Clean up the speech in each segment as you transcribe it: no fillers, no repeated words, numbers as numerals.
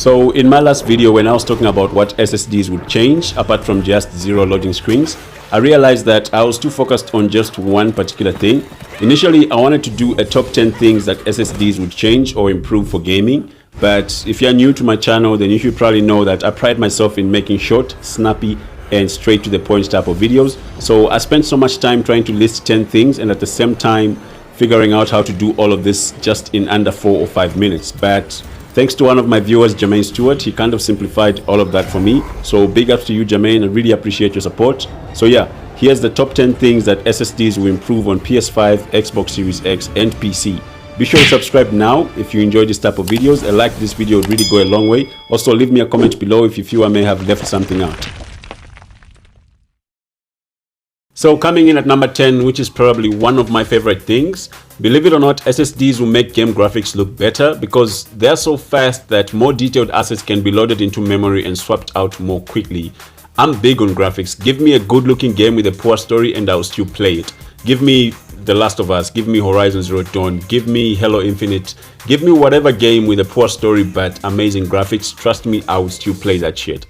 So in my last video, when I was talking about what SSDs would change apart from just zero loading screens, I realized that I was too focused on just one particular thing. Initially, I wanted to do a top 10 things that SSDs would change or improve for gaming. But if you're new to my channel, then you should probably know that I pride myself in making short, snappy, and straight to the point type of videos. So I spent so much time trying to list 10 things and at the same time figuring out how to do all of this just in under 4 or 5 minutes. But thanks to one of my viewers, Jermaine Stewart, he kind of simplified all of that for me. So big ups to you, Jermaine. I really appreciate your support. So yeah, here's the top 10 things that SSDs will improve on PS5, Xbox Series X, and PC. Be sure to subscribe now if you enjoy this type of videos. A like this video would really go a long way. Also, leave me a comment below if you feel I may have left something out. So coming in at number 10, which is probably one of my favorite things, believe it or not, SSDs will make game graphics look better because they're so fast that more detailed assets can be loaded into memory and swapped out more quickly. I'm big on graphics. Give me a good looking game with a poor story and I'll still play it. Give me The Last of Us, give me Horizon Zero Dawn, give me Halo Infinite, give me whatever game with a poor story but amazing graphics. Trust me, I will still play that shit.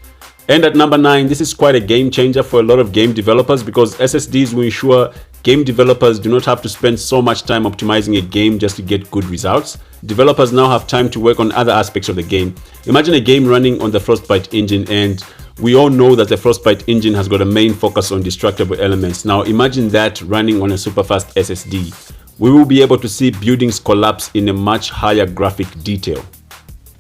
And at number 9, this is quite a game changer for a lot of game developers because SSDs will ensure game developers do not have to spend so much time optimizing a game just to get good results. Developers now have time to work on other aspects of the game. Imagine a game running on the Frostbite engine, and we all know that the Frostbite engine has got a main focus on destructible elements. Now imagine that running on a super fast SSD. We will be able to see buildings collapse in a much higher graphic detail.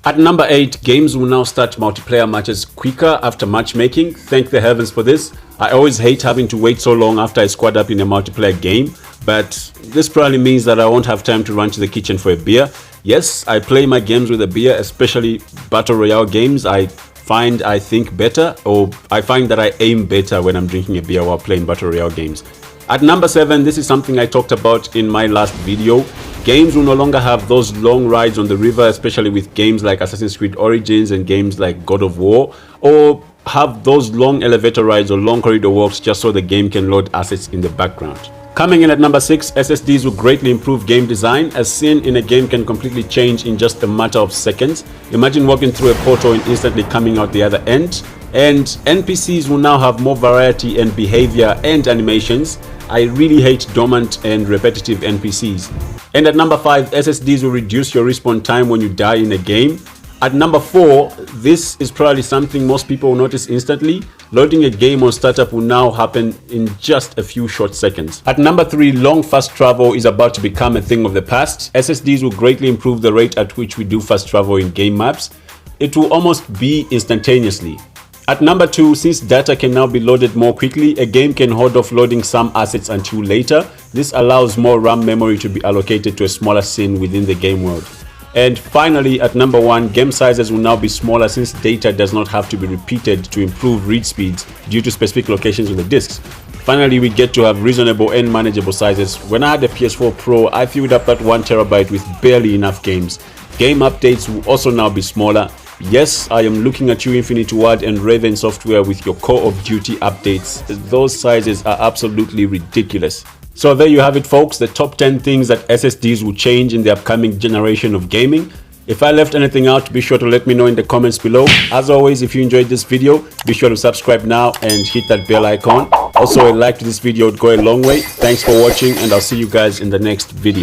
At number 8, games will now start multiplayer matches quicker after matchmaking. Thank the heavens for this. I always hate having to wait so long after I squad up in a multiplayer game, but this probably means that I won't have time to run to the kitchen for a beer. Yes, I play my games with a beer, especially Battle Royale games. I find I think better, or I find that I aim better when I'm drinking a beer while playing Battle Royale games. At number 7, this is something I talked about in my last video. Games will no longer have those long rides on the river, especially with games like Assassin's Creed Origins and games like God of War, or have those long elevator rides or long corridor walks just so the game can load assets in the background. Coming in at number 6, SSDs will greatly improve game design. A scene in a game can completely change in just a matter of seconds. Imagine walking through a portal and instantly coming out the other end. And NPCs will now have more variety and behavior and animations. I really hate dormant and repetitive NPCs. And at number 5, SSDs will reduce your respawn time when you die in a game. At number 4, this is probably something most people will notice instantly. Loading a game on startup will now happen in just a few short seconds. At number 3, long fast travel is about to become a thing of the past. SSDs will greatly improve the rate at which we do fast travel in game maps. It will almost be instantaneously. At number 2, since data can now be loaded more quickly, a game can hold off loading some assets until later. This allows more RAM memory to be allocated to a smaller scene within the game world. And finally, at number 1, game sizes will now be smaller since data does not have to be repeated to improve read speeds due to specific locations on the disks. Finally, we get to have reasonable and manageable sizes. When I had the PS4 Pro, I filled up that 1 terabyte with barely enough games. Game updates will also now be smaller. Yes, I am looking at you, Infinity Ward and Raven Software, with your Call of Duty updates. Those sizes are absolutely ridiculous. So there you have it, folks, the top 10 things that SSDs will change in the upcoming generation of gaming. If I left anything out, be sure to let me know in the comments below. As always, if you enjoyed this video, be sure to subscribe now and hit that bell icon. Also, a like to this video would go a long way. Thanks for watching, and I'll see you guys in the next video.